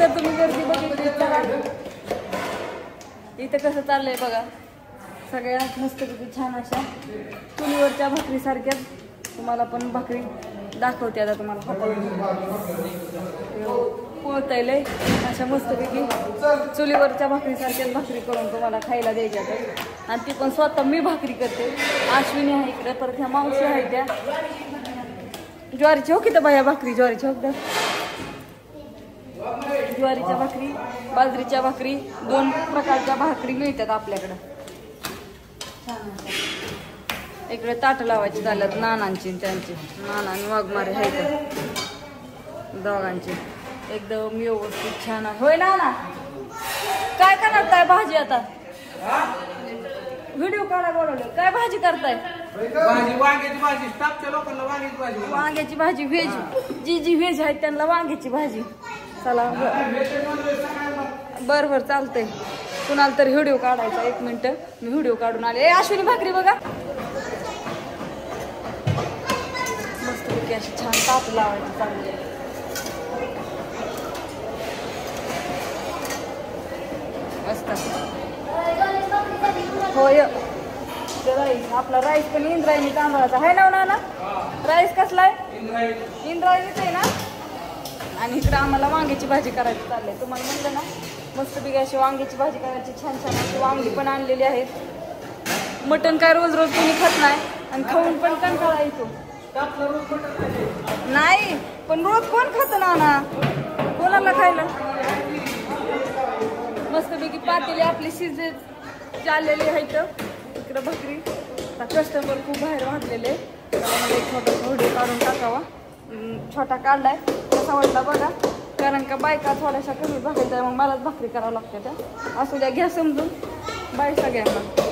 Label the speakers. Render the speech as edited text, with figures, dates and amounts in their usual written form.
Speaker 1: तर तुम्ही गर्दी बघितली तर इथं कसं चाललंय बघा. सगळ्यात मस्तपैकी छान अशा चुलीवरच्या भाकरीसारख्याच तुम्हाला पण भाकरी दाखवते आता तुम्हाला. पोळतयले अशा मस्तपैकी चुलीवरच्या भाकरीसारख्याच भाकरी करून तुम्हाला खायला द्यायच्या. आणि ती पण स्वतः मी भाकरी करते. अश्विनी आहे इकडे, परत ह्या मावशी आहे त्या. ज्वारीची हो की तर बाया भाकरी, ज्वारीची हो. ज्वारीच्या भाकरी, बाजरीच्या भाकरी, 2 प्रकारच्या भाकरी मिळतात आपल्याकडं. इकडे ताट लावायची झाल्यात नानांची त्यांची. नाना आणि वाघमारे आहेत दोघांची. एकदम व्यवस्थित छान आहे. होय नाना, काय करताय भाजी आता? व्हिडिओ काढा बोलवलं. काय भाजी करताय?
Speaker 2: वांग्याची भाजी. स्टाफच्या लोकांना वांग्याची भाजी.
Speaker 1: वांग्याची भाजी व्हेज. जी व्हेज आहेत त्यांना वांग्याची भाजी. चला बर बर चालतंय. कुणाला तरी व्हिडिओ काढायचा. 1 मिनिट मी व्हिडिओ काढून आले. अश्विनी भाकरी बघा मस्तपैकी अशी छान ताट लावायची चांगली. मस्त होय. राईस आपला राईस पण इंद्रायणी तांदळाचा आहे ना नाना. राईस कसला आहे? इंद्रायणीच आहे ना. आणि इकडं आम्हाला वांग्याची भाजी करायची चालली. तुम्हाला म्हणलं ना मस्तपैकी अशी वांग्याची भाजी करायची. छान छान अशी वांगी पण आणलेली आहेत. मटण काय रोज रोज कोणी खात नाही आणि खाऊन पण कंटाळा येतो. नाही पण रोज कोण खात नाना, कोणाला खायला. मस्तपैकी पातेली आपली शिजे चाललेली आहेत. इकडं भाकरी. कस्टमर खूप बाहेर वाढलेले. मला एक छोटा व्हिडिओ काढून टाकावा. छोटा काढलाय कसा वाटला बघा. कारण का बायका थोड्याशा कमी भाकरी, तर मग मलाच भाकरी करावं लागते. त्या असू द्या, घ्या समजून. बाय सगळ्यांना.